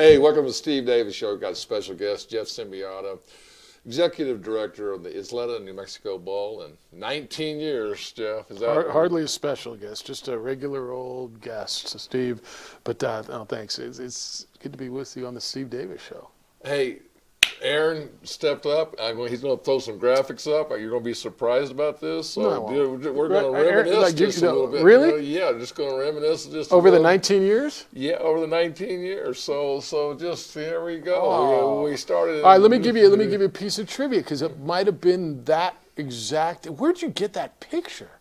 Hey, welcome to the Steve Davis Show. We've got a special guest, Jeff Siembieda, Executive Director of the Isleta, New Mexico Bowl, in 19 years, Jeff. Is that Hardly a special guest, just a regular old guest, so Steve. But no, thanks. It's good to be with you on the Steve Davis Show. Hey, Aaron stepped up. He's going to throw some graphics up. Are you going to be surprised about this? So we're going to reminisce just a little bit. Really? Yeah, just going to reminisce just over the 19 years. Yeah, over the 19 years. So just here we go. Oh. We started. All right, let me give you a piece of trivia because it might have been that exact. Where'd you get that picture?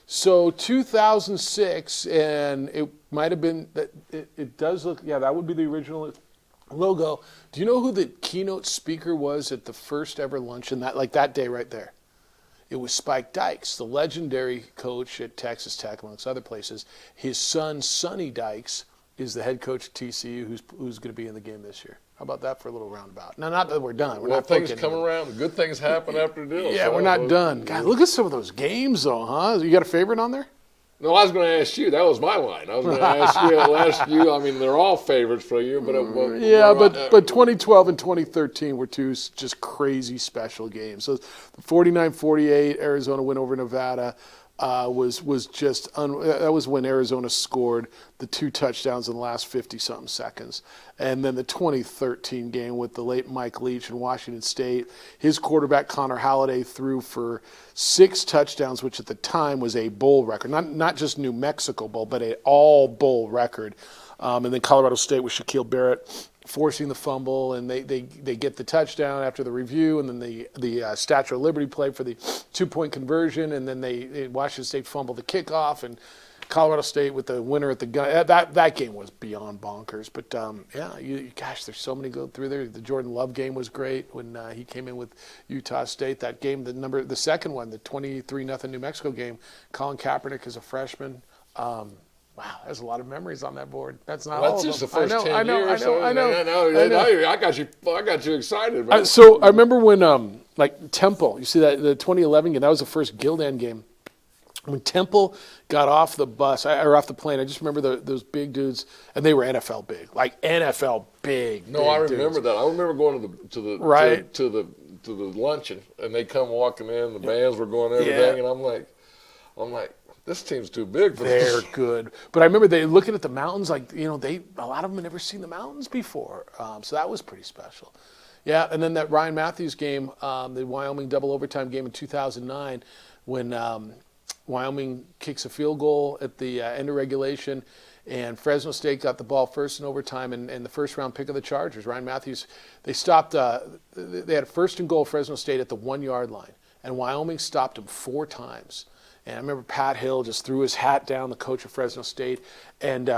So 2006, and it might have been that. It does look. Yeah, that would be the original logo. Do you know who the keynote speaker was at the first ever luncheon that day right there? It was Spike Dykes, the legendary coach at Texas Tech, amongst other places. His son, Sonny Dykes, is the head coach at TCU, who's going to be in the game this year. How about that for a little roundabout? Now, not that we're done. We're not things come around. Good things happen after deals. Yeah, we're not done. God, look at some of those games, though, huh? You got a favorite on there? No, I was going to ask you. That was my line. I was going to ask you. I mean, they're all favorites for you, but 2012 and 2013 were two just crazy special games. So the 49-48 Arizona win over Nevada was just that was when Arizona scored the 2 touchdowns in the last 50-something seconds. And then the 2013 game with the late Mike Leach in Washington State, his quarterback Connor Halliday threw for 6 touchdowns, which at the time was a bowl record, not just New Mexico Bowl, but an all bowl record. And then Colorado State with Shaquille Barrett forcing the fumble, and they get the touchdown after the review, and then the Statue of Liberty play for the 2-point conversion, and then Washington State fumbled the kickoff, and Colorado State with the winner at the gun. That game was beyond bonkers. But gosh, there's so many go through there. The Jordan Love game was great when he came in with Utah State. That game, the second one, the 23-0 New Mexico game, Colin Kaepernick as a freshman. Wow, there's a lot of memories on that board. That's not all of them. That's just the first 10 years. I know. I got you excited. So I remember when, Temple, you see that the 2011 game, that was the first Gildan game. When Temple got off the bus, or off the plane, I just remember those big dudes, and they were NFL big, like NFL big. No, I remember that. I remember going to the luncheon, and they come walking in, the bands were going and everything, and I'm like, this team's too big for this. They're good. But I remember they looking at the mountains, a lot of them had never seen the mountains before. So that was pretty special. Yeah, and then that Ryan Matthews game, the Wyoming double overtime game in 2009, when Wyoming kicks a field goal at the end of regulation, and Fresno State got the ball first in overtime, and the first round pick of the Chargers, Ryan Matthews, they stopped, they had a first and goal Fresno State at the 1-yard line, and Wyoming stopped them 4 times. And I remember Pat Hill just threw his hat down, the coach of Fresno State. And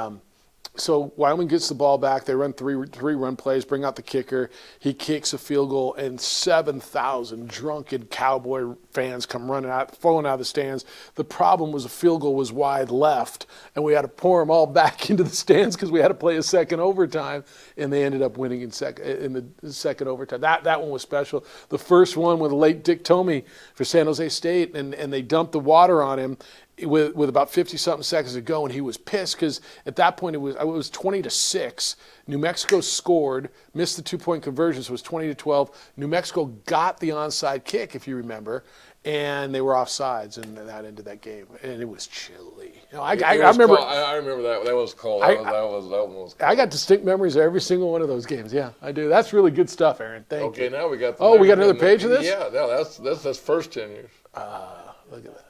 so Wyoming gets the ball back. They run three run plays, bring out the kicker. He kicks a field goal, and 7,000 drunken Cowboy fans come falling out of the stands. The problem was the field goal was wide left, and we had to pour them all back into the stands because we had to play a second overtime, and they ended up winning in the second overtime. That one was special. The first one with late Dick Tomey for San Jose State, and they dumped the water on him with about 50-something seconds to go, and he was pissed because at that point it was 20-6. New Mexico scored, missed the 2-point conversion, so it was 20-12. New Mexico got the onside kick, if you remember, and they were offsides, and that ended that game, and it was chilly. I remember. I remember that. That was cold. That was cold. I got distinct memories of every single one of those games. Yeah, I do. That's really good stuff, Aaron. Thank you. Okay, now we got. We got another page of this. Yeah, no, that's first 10 years. Look at that.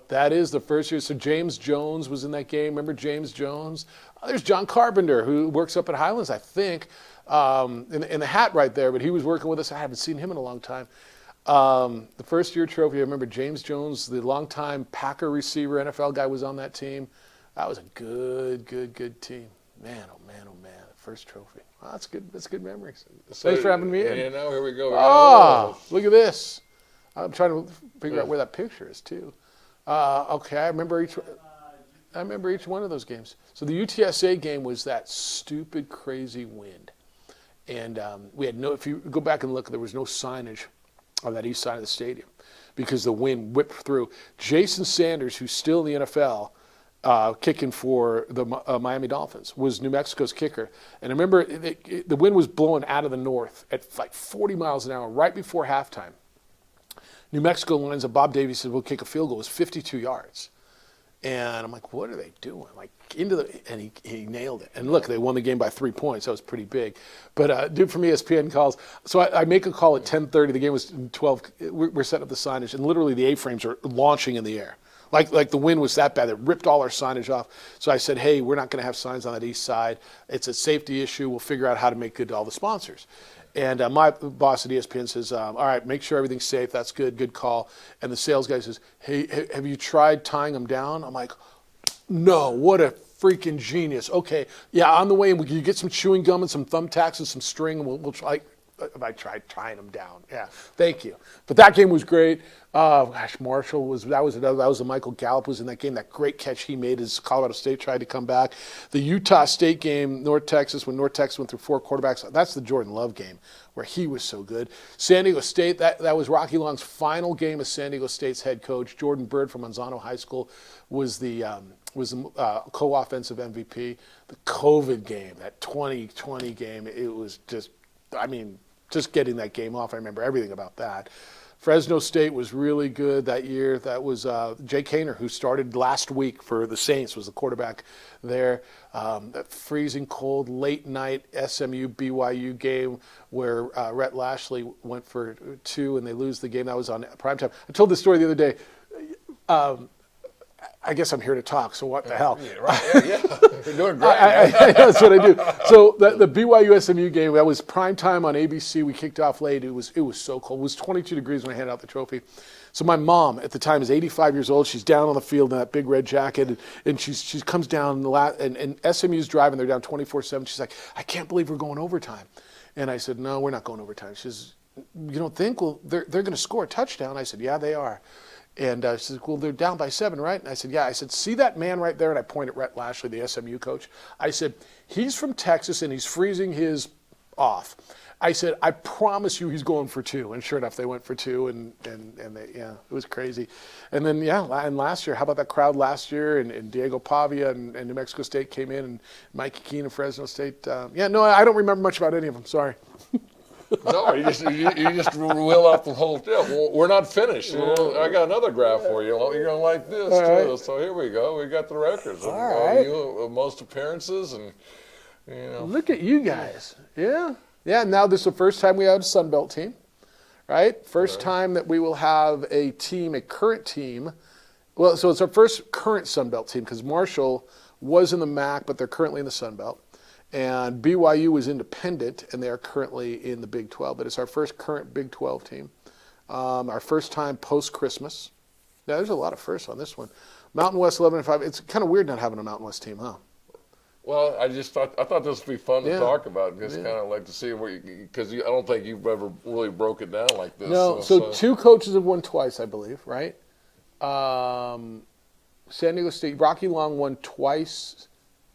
That is the first year. So James Jones was in that game. Remember James Jones? There's John Carpenter, who works up at Highlands, I think, in the hat right there. But he was working with us. I haven't seen him in a long time. The first year trophy, I remember James Jones, the longtime Packer receiver, NFL guy, was on that team. That was a good team. Man, oh man, oh man. First trophy. Wow, that's good. That's good memories. Thanks for having me in. Yeah, now here we go. Look at this. I'm trying to figure out where that picture is too. Okay, I remember each one of those games. So the UTSA game was that stupid, crazy wind, and we had no. If you go back and look, there was no signage on that east side of the stadium because the wind whipped through. Jason Sanders, who's still in the NFL, kicking for the Miami Dolphins, was New Mexico's kicker. And I remember the wind was blowing out of the north at like 40 miles an hour right before halftime. New Mexico lines up. Bob Davies said, we'll kick a field goal. It was 52 yards. And I'm like, what are they doing? Like and he nailed it. And look, they won the game by 3 points. That was pretty big. But dude from ESPN calls. So I make a call at 10:30. The game was 12. We're setting up the signage, and literally the A-frames are launching in the air. Like the wind was that bad. It ripped all our signage off. So I said, hey, we're not going to have signs on that east side. It's a safety issue. We'll figure out how to make good to all the sponsors. And my boss at ESPN says, all right, make sure everything's safe. That's good call. And the sales guy says, hey, have you tried tying them down? I'm like, no, what a freaking genius. Okay, yeah, on the way, you get some chewing gum and some thumbtacks and some string, and we'll try. I tried tying them down. Yeah, thank you. But that game was great. Marshall was the Michael Gallup was in that game. That great catch he made as Colorado State tried to come back. The Utah State game, North Texas, when North Texas went through 4 quarterbacks. That's the Jordan Love game where he was so good. San Diego State, that was Rocky Long's final game as San Diego State's head coach. Jordan Bird from Manzano High School was the co-offensive MVP. The COVID game, that 2020 game, it was just getting that game off. I remember everything about that. Fresno State was really good that year. That was Jay Kaner, who started last week for the Saints, was the quarterback there. That freezing cold, late night SMU BYU game where Rhett Lashley went for 2 and they lose the game. That was on primetime. I told this story the other day. I guess I'm here to talk, so what the hell? Yeah, right. Yeah. You're doing great. That's what I do. So the BYU SMU game, that was prime time on ABC. We kicked off late. It was so cold. It was 22 degrees when I handed out the trophy. So my mom at the time is 85 years old. She's down on the field in that big red jacket, and she comes down and SMU's driving. They're down 24-7. She's like, I can't believe we're going overtime. And I said, no, we're not going overtime. She says, you don't think? Well, they're going to score a touchdown. I said, yeah, they are. And she said, well, they're down by 7, right? And I said, yeah. I said, see that man right there? And I point at Rhett Lashley, the SMU coach. I said, he's from Texas, and he's freezing his off. I said, I promise you he's going for 2. And sure enough, they went for 2, and they, yeah, it was crazy. And then, yeah, and last year, how about that crowd last year? And Diego Pavia and New Mexico State came in, and Mikey Keene of Fresno State. I don't remember much about any of them. Sorry. No, you just wheel off the whole deal. Well, we're not finished. I got another graph for you. You're gonna like this too. Right. So here we go. We got the records. All right. Most appearances and Look at you guys. Yeah. Now this is the first time we had a Sun Belt team, right? First time that we will have a current team. Well, so it's our first current Sun Belt team because Marshall was in the MAC, but they're currently in the Sun Belt. And BYU is independent, and they are currently in the Big 12. But it's our first current Big 12 team. Our first time post-Christmas. Yeah, there's a lot of firsts on this one. Mountain West 11-5. It's kind of weird not having a Mountain West team, huh? Well, I thought this would be fun to talk about. Just kind of like to see because I don't think you've ever really broke it down like this. No, so 2 coaches have won twice, I believe, right? San Diego State, Rocky Long won twice.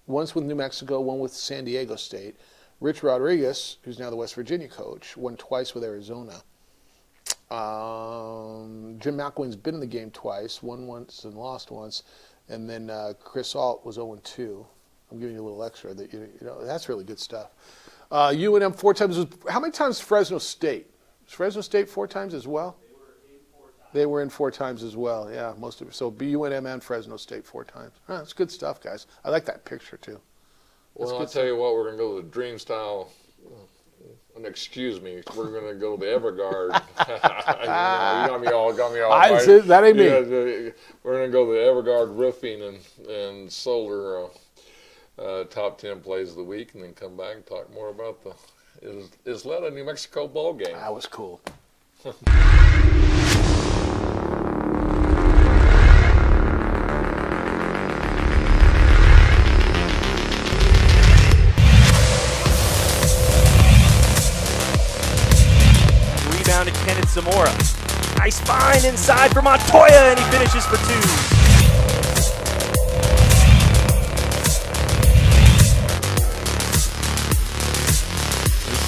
Once with New Mexico, one with San Diego State. Rich Rodriguez, who's now the West Virginia coach, won twice with Arizona. Jim McElwain's been in the game twice, won once and lost once. And then Chris Alt was 0-2. I'm giving you a little extra. That that's really good stuff. UNM 4 times. How many times Fresno State? Was Fresno State 4 times as well? They were in 4 times as well, yeah. Most of it. So UNM and Fresno State 4 times. That's good stuff, guys. I like that picture too. Well, I'll tell you what, we're going to go to the Dream Style. And excuse me, we're going to go to the Everguard. You got me all. That ain't me. We're going to go to the Everguard Roofing and Solar top 10 plays of the week, and then come back and talk more about the Isleta New Mexico bowl game. That was cool. To Kenneth Zamora. Nice find inside for Montoya, and he finishes for 2.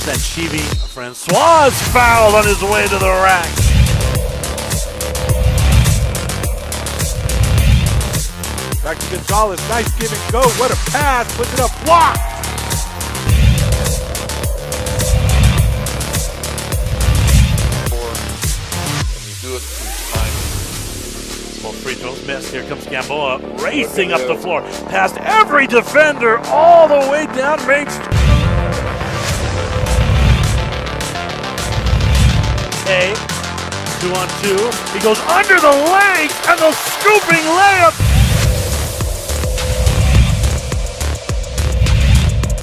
Sanchivi, Francois fouled on his way to the rack. Back to Gonzalez. Nice give and go. What a pass. Puts it up. Blocked. Do it each time. Both free throws missed. Here comes Gamboa racing up the floor. Past every defender all the way down Main Street. Hey, 2-on-2. He goes under the leg and the scooping layup.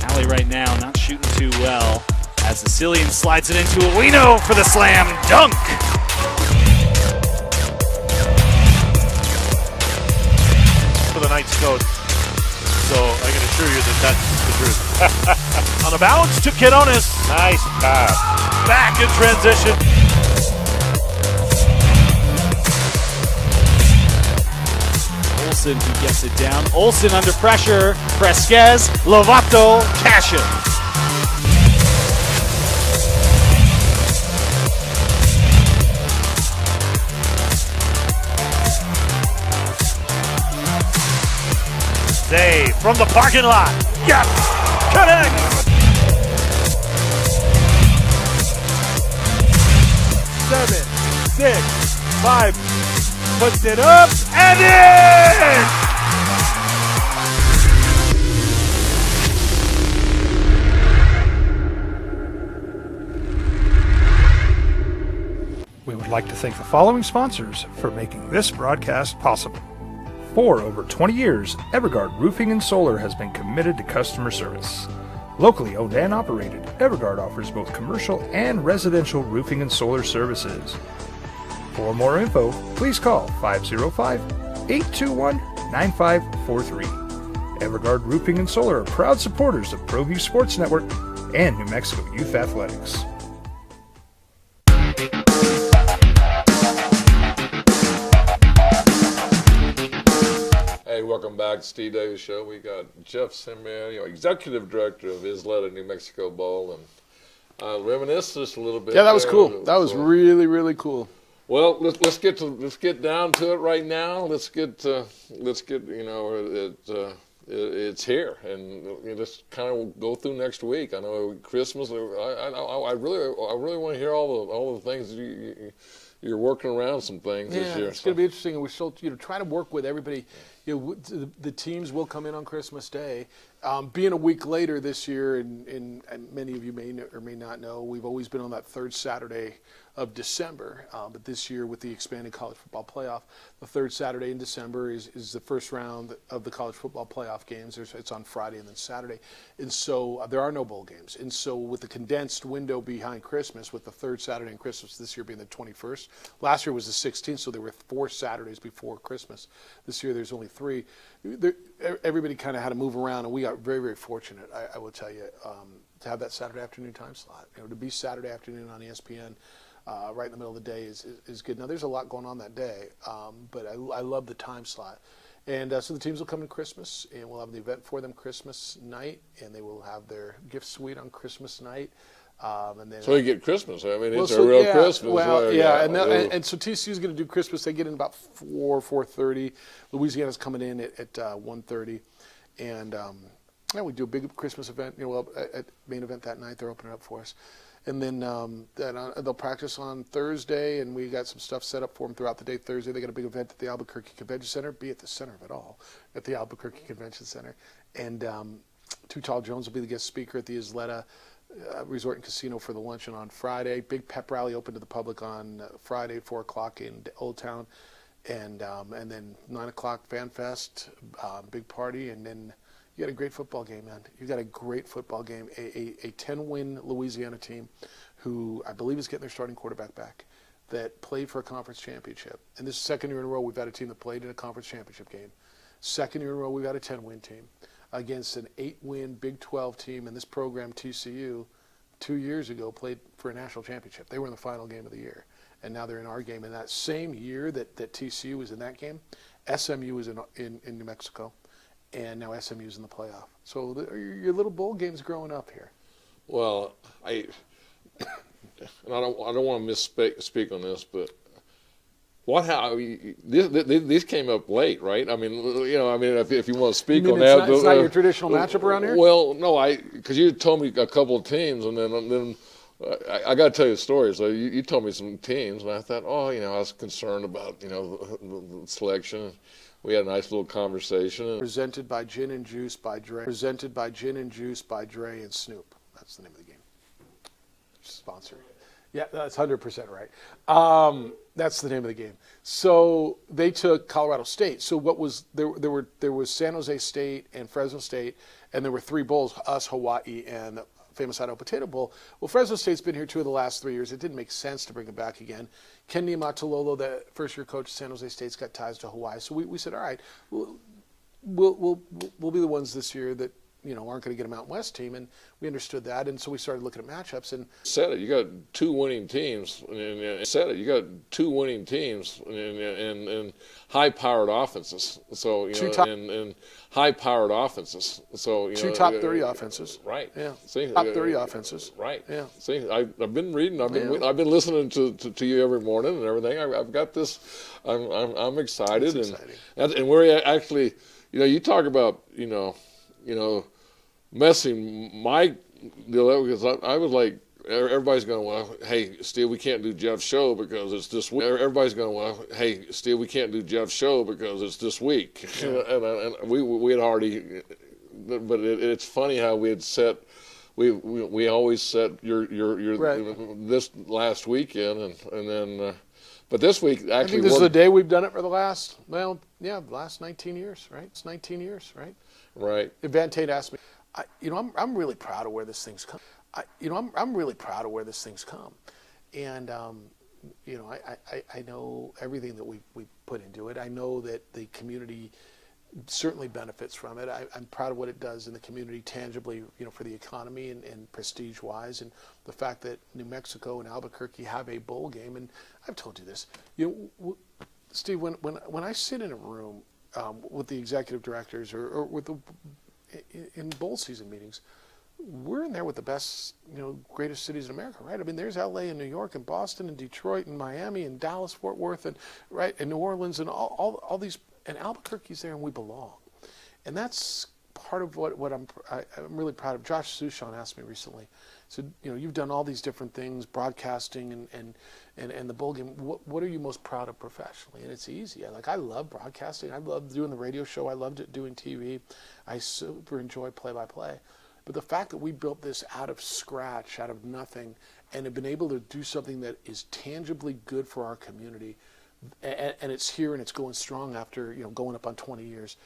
Alley right now not shooting too well as the Sicilian slides it into Owino for the slam dunk. For the Knights coach. So I can assure you that that's the truth. On the bounce to Quinones. Nice pass. Back in transition. Olsen who gets it down. Olsen under pressure. Fresquez, Lovato, Cashin. Zay from the parking lot. Yes! Connect! Seven, 6, 5. Puts it up and in! We would like to thank the following sponsors for making this broadcast possible. For over 20 years, Evergard Roofing and Solar has been committed to customer service. Locally owned and operated, Evergard offers both commercial and residential roofing and solar services. For more info, please call 505-821-9543. Evergard Roofing and Solar are proud supporters of ProView Sports Network and New Mexico Youth Athletics. Hey, welcome back to Steve Davis Show. We got Jeff Siembieda, Executive Director of Isleta New Mexico Bowl, and reminisce just a little bit. Yeah, that was there. cool. That was really, really cool. Well, let's get down to it right now. Let's get it's here, and just kind of go through next week. I know Christmas. I really want to hear all the things you're working around some things this year. It's going to be interesting, and we're still trying to work with everybody. The teams will come in on Christmas Day. Being a week later this year, and many of you may or may not know, we've always been on that third Saturday of December. But this year, with the expanded college football playoff, the third Saturday in December is the first round of the college football playoff games. It's on Friday and then Saturday. And so there are no bowl games. And so with the condensed window behind Christmas, with the third Saturday in Christmas this year being the 21st, last year was the 16th, so there were 4 Saturdays before Christmas. This year there's only 3. Everybody kind of had to move around, and we got very, very fortunate, I will tell you, to have that Saturday afternoon time slot. To be Saturday afternoon on ESPN right in the middle of the day is good. Now, there's a lot going on that day, but I love the time slot. And so the teams will come in Christmas, and we'll have the event for them Christmas night, and they will have their gift suite on Christmas night. And then, so you get Christmas. I mean, it's a real Christmas. Well, and so TCU is going to do Christmas. They get in about 4:30. Louisiana's coming in at 1:30, and we do a big Christmas event. At main event that night, they're opening up for us, and then they'll practice on Thursday, and we got some stuff set up for them throughout the day. Thursday, they got a big event at the Albuquerque Convention Center. Be at the center of it all, at the Albuquerque Convention Center, and Too Tall Jones will be the guest speaker at the Isleta Resort and Casino for the luncheon on Friday. Big pep rally open to the public on Friday, 4 o'clock in Old Town, and then 9 o'clock Fan Fest, big party, and then you got a great football game, man. You got a great football game. A 10-win Louisiana team, who I believe is getting their starting quarterback back, that played for a conference championship. And this is the second year in a row we've had a team that played in a conference championship game. Second year in a row we've had a 10-win team against an 8-win Big 12 team. And this program, TCU, 2 years ago played for a national championship. They were in the final game of the year. And now they're in our game. And that same year that TCU was in that game, SMU was in New Mexico. And now SMU's in the playoff. So your little bowl game's growing up here. Well, I don't want to misspeak on this, but These came up late, right? I mean, if you want to speak You on mean that, it's not your traditional matchup around here? Well, no, because you told me a couple of teams, and then I got to tell you a story. So you told me some teams, and I thought, I was concerned about the selection. We had a nice little conversation. Presented by Gin and Juice by Dre. Presented by Gin and Juice by Dre and Snoop. That's the name of the game. Sponsor. Yeah, that's 100% right. That's the name of the game. So they took Colorado State. So what was there was San Jose State and Fresno State, and there were 3 bowls: us, Hawaii, and the famous Idaho Potato Bowl. Well, Fresno State's been here 2 of the last 3 years. It didn't make sense to bring it back again. Ken Niumatalolo, the first-year coach of San Jose State's got ties to Hawaii. So we said, all right, we'll be the ones this year that aren't going to get a Mountain West team, and we understood that, and so we started looking at matchups. And said it, you got 2 winning teams, and high-powered offenses. So and high-powered offenses. So 2 top 30 offenses. Right. Yeah. See, top 30 offenses. Right. Yeah. See, I've been reading. I've been listening to you every morning and everything. I've got this. I'm excited. It's and exciting. And we're actually, you talk about messing my deal up, because I was like, everybody's going, well, hey, Steve, we can't do Jeff's show because it's this week. Everybody's going, well, hey, Steve, we can't do Jeff's show because it's this week. Yeah. and we had already, but it's funny how we had set. We always set your right. This last weekend and then. But this week, actually, I think this is the day we've done it for the last 19 years, right? It's 19 years, right? Right. Van Tate asked me, I'm really proud of where this thing's come. I'm really proud of where this thing's come, and I know everything that we put into it. I know that the community certainly benefits from it. I'm proud of what it does in the community tangibly, for the economy and prestige-wise, and the fact that New Mexico and Albuquerque have a bowl game. And I've told you this, Steve, when I sit in a room with the executive directors or with in bowl season meetings, we're in there with the best, greatest cities in America, right? I mean, there's L.A. and New York and Boston and Detroit and Miami and Dallas, Fort Worth, and New Orleans and all these. And Albuquerque's there, and we belong, and that's part of what I'm really proud of. Josh Sushan asked me recently, said, you've done all these different things, broadcasting and the bowl game. What are you most proud of professionally? And it's easy. I love broadcasting. I love doing the radio show. I loved doing TV. I super enjoy play-by-play. But the fact that we built this out of scratch, out of nothing, and have been able to do something that is tangibly good for our community. And it's here and it's going strong after going up on 20 years.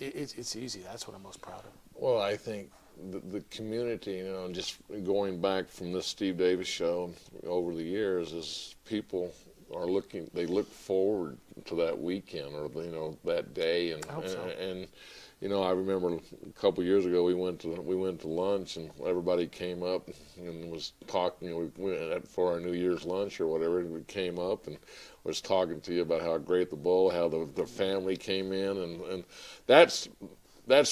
It's easy. That's what I'm most proud of. Well, I think the community, just going back from this Steve Davis show over the years, is people are looking. They look forward to that weekend or that day, and I hope so. and I remember a couple of years ago we went to lunch and everybody came up and was talking. We went for our New Year's lunch or whatever. And we came up and was talking to you about how great the bowl, how the family came in, and that's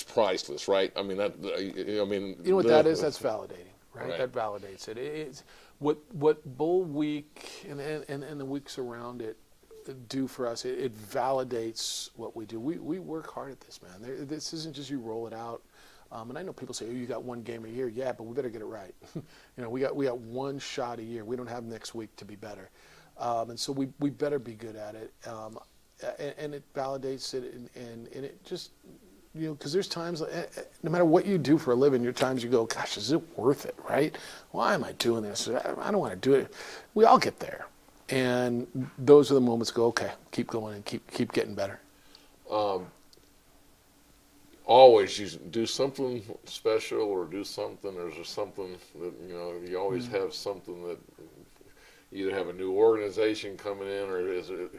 priceless, right? I mean you know what that is? That's validating, right? That validates it. It's what bowl week and the weeks around it do for us. It validates what we do. We work hard at this, man. This isn't just you roll it out. And I know people say, "Oh, you got one game a year." Yeah, but we better get it right. We got one shot a year. We don't have next week to be better, and so we better be good at it. And it validates it, and it just because there's times, no matter what you do for a living, your times you go, "Gosh, is it worth it?" Right? Why am I doing this? I don't want to do it. We all get there. And those are the moments go, okay, keep going and keep getting better. Always you do something special or do something, or is there something that, you always have something that you either have a new organization coming in or is it,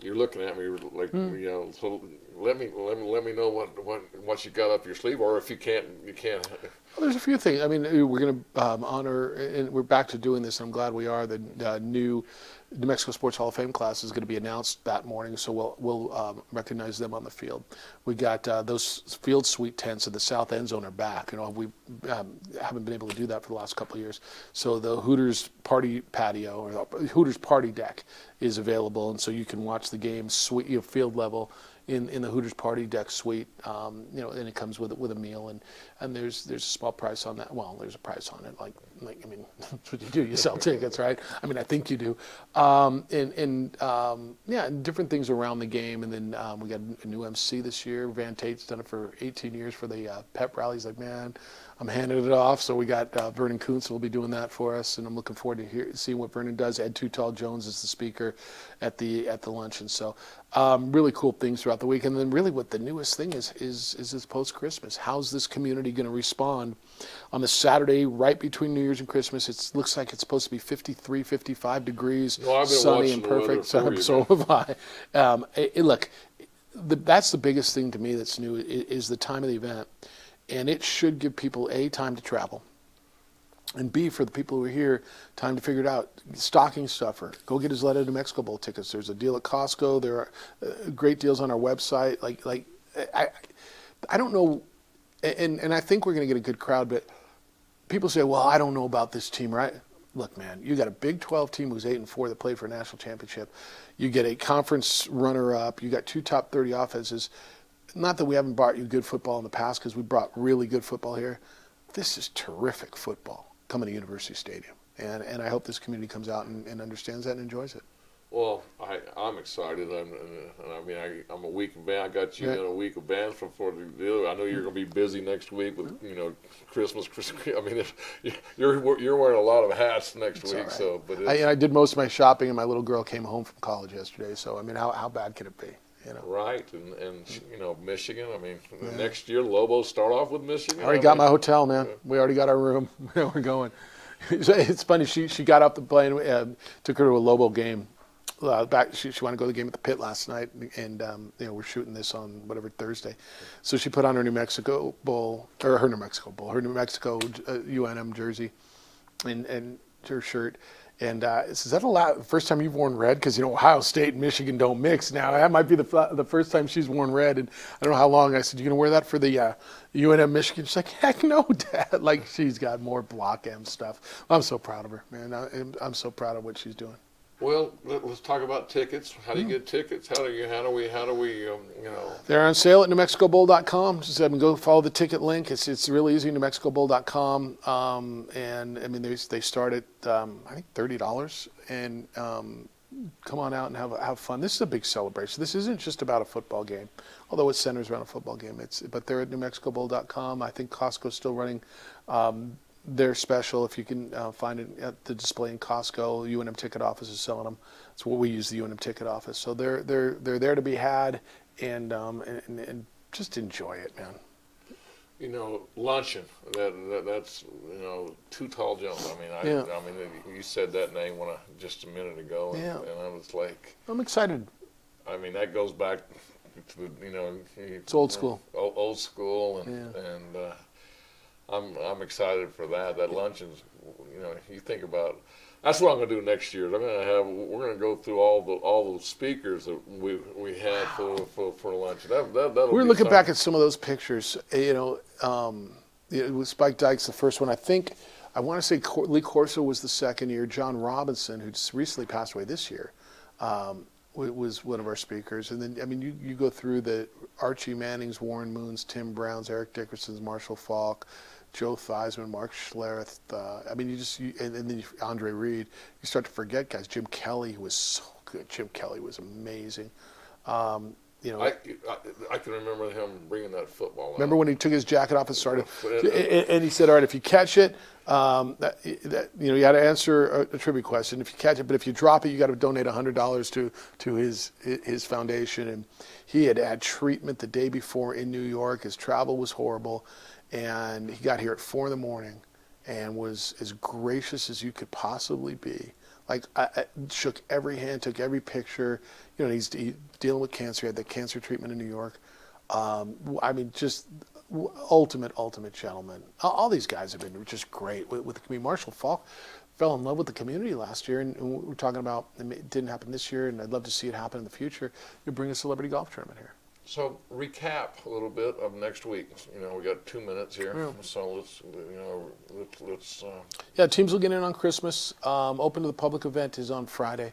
you're looking at me like, so let me know what you got up your sleeve, or if you can't. Well, there's a few things. I mean, we're going to honor, and we're back to doing this, and I'm glad we are. The new New Mexico Sports Hall of Fame class is going to be announced that morning, so we'll recognize them on the field. We got those field suite tents at the south end zone are back. We haven't been able to do that for the last couple of years. So the Hooters party patio, or the Hooters party deck, is available, and so you can watch the game field level in the Hooters party deck suite, and it comes with a meal, and there's a small price on that. Well, there's a price on it. Like I mean, that's what you do. You sell tickets, right? I mean, I think you do. And different things around the game, and then we got a new MC this year. Van Tate's done it for 18 years for the pep rally. He's like, man, I'm handing it off. So we got Vernon Kuntz will be doing that for us, and I'm looking forward to seeing what Vernon does. Ed Too Tall Jones is the speaker at the luncheon. So really cool things throughout the week. And then really what the newest thing is this post-Christmas. How's this community going to respond on the Saturday right between New Year's and Christmas? It looks like it's supposed to be 53, 55 degrees, sunny and perfect. So have I. Look, that's the biggest thing to me that's new is the time of the event. And it should give people, A, time to travel, and B, for the people who are here, time to figure it out. Stocking stuffer. Go get his Letter to Mexico Bowl tickets. There's a deal at Costco. There are great deals on our website. I don't know, and I think we're going to get a good crowd, but people say, well, I don't know about this team, right? Look, man, you got a Big 12 team who's 8-4 that played for a national championship. You get a conference runner-up. You got 2 top 30 offenses. Not that we haven't brought you good football in the past, because we brought really good football here. This is terrific football coming to University Stadium. And I hope this community comes out and understands that and enjoys it. Well, I'm excited. I'm a week in band. I got you in a week of bands before the deal. I know you're going to be busy next week with Christmas. I mean, you're wearing a lot of hats next week. Right. So, but I did most of my shopping, and my little girl came home from college yesterday. So I mean, how bad could it be? Right, and Michigan. I mean, next year Lobos start off with Michigan. I already got my hotel, man. We already got our room. We're going. It's funny. She got off the plane. Took her to a Lobo game. She wanted to go to the game at the Pit last night, and we're shooting this on whatever Thursday. So she put on her New Mexico Bowl, or her New Mexico Bowl, her New Mexico UNM jersey, and her shirt. And is that the first time you've worn red? Because Ohio State and Michigan don't mix now. That might be the first time she's worn red, and I don't know how long. I said, "You gonna wear that for the UNM Michigan?" She's like, "Heck no, Dad!" Like she's got more Block M stuff. I'm so proud of her, man. I'm so proud of what she's doing. Well, let's talk about tickets. How do you get tickets? How do we They're on sale at NewMexicoBowl.com. Just go follow the ticket link. It's really easy. NewMexicoBowl.com. And I mean, they start at I think $30. And come on out and have fun. This is a big celebration. This isn't just about a football game, although it centers around a football game. But they're at NewMexicoBowl.com. I think Costco's still running. They're special. If you can find it at the display in Costco, UNM Ticket Office is selling them. That's what we use, the UNM Ticket Office. So they're there to be had, and just enjoy it, man. Luncheon. That's Too Tall Jones. I mean, you said that name just a minute ago, and I was like, I'm excited. I mean, that goes back to it's old school. Old school, and I'm excited for that. That luncheon's, you think about. That's what I'm going to do next year. We're going to go through all the speakers that we had for lunch. We're looking back at some of those pictures. It was Spike Dykes the first one. I want to say Lee Corso was the second year. John Robinson, who just recently passed away this year, was one of our speakers. And then, I mean, you go through the Archie Mannings, Warren Moons, Tim Browns, Eric Dickerson's, Marshall Falk, Joe Theismann, Mark Schlereth. And then Andre Reed. You start to forget guys. Jim Kelly was so good. Jim Kelly was amazing. I can remember him bringing that football. Remember when he took his jacket off and started, and he said, "All right, if you catch it, you had to answer a trivia question. If you catch it, but if you drop it, you got to donate $100 to his foundation." And he had treatment the day before in New York. His travel was horrible, and he got here at 4 a.m. and was as gracious as you could possibly be. Like, I shook every hand, took every picture. You know, he's dealing with cancer. He had the cancer treatment in New York. I mean, just ultimate gentleman. All these guys have been just great with the community. Marshall Falk fell in love with the community last year, and we're talking about it didn't happen this year, and I'd love to see it happen in the future. You bring a celebrity golf tournament here. So recap a little bit of next week. You know, we got 2 minutes here, so let's. Yeah, teams will get in on Christmas. Open to the public event is on Friday.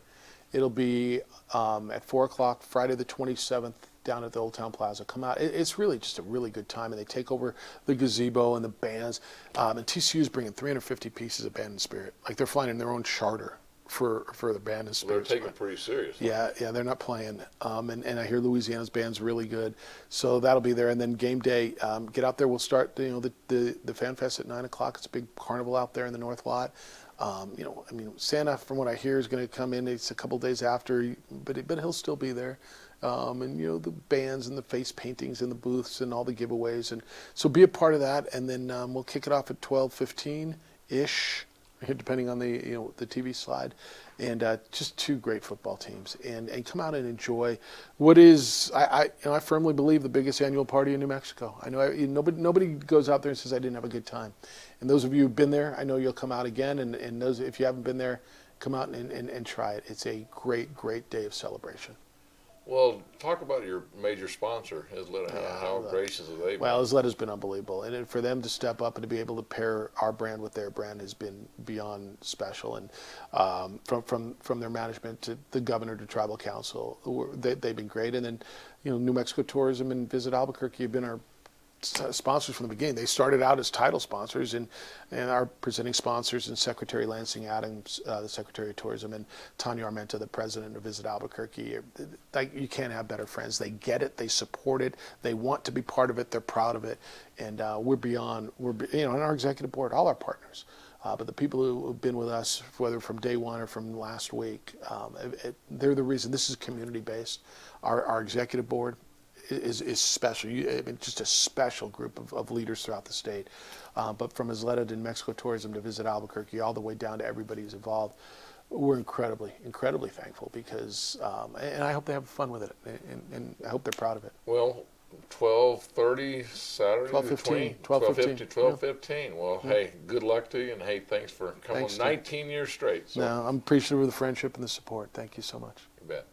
It'll be at 4 o'clock, Friday the 27th, down at the Old Town Plaza. Come out. It's really just a really good time, and they take over the gazebo and the bands. And TCU's bringing 350 pieces of band and spirit. Like, they're flying in their own charter for the band and spirit. They're taking it pretty seriously. Yeah, they're not playing. And I hear Louisiana's band's really good, so that'll be there. And then game day, get out there. We'll start the Fan Fest at 9 o'clock. It's a big carnival out there in the North Lot. You know, I mean, Santa, from what I hear, is going to come in. It's a couple days after, but he'll still be there. And, you know, the bands and the face paintings and the booths and all the giveaways. And so be a part of that. And then we'll kick it off at 12:15-ish, depending on the TV slide. And just two great football teams. And come out and enjoy what is, I firmly believe, the biggest annual party in New Mexico. I know nobody goes out there and says, I didn't have a good time. And those of you who've been there, I know you'll come out again. And those, if you haven't been there, come out and try it. It's a great day of celebration. Well, talk about your major sponsor, Siembieda. How gracious have they been? Well, Siembieda's been unbelievable, and for them to step up and to be able to pair our brand with their brand has been beyond special. And from their management to the governor to tribal council, they've been great. And then, New Mexico Tourism and Visit Albuquerque have been our sponsors from the beginning. They started out as title sponsors and our presenting sponsors, and Secretary Lansing Adams, the Secretary of Tourism, and Tanya Armenta, the President of Visit Albuquerque. Like, you can't have better friends. They get it. They support it. They want to be part of it. They're proud of it. And and our executive board, all our partners. But the people who have been with us, whether from day one or from last week, they're the reason. This is community-based. Our executive board is special. Just a special group of leaders throughout the state. But from Siembieda to New Mexico Tourism to Visit Albuquerque, all the way down to everybody who's involved, we're incredibly thankful because, and I hope they have fun with it, and I hope they're proud of it. Well, 12:30 Saturday. 12:15. 12:15. Well, hey, good luck to you, and hey, thanks for coming. Thanks, 19 years straight. So. No, I'm appreciative of the friendship and the support. Thank you so much. You bet.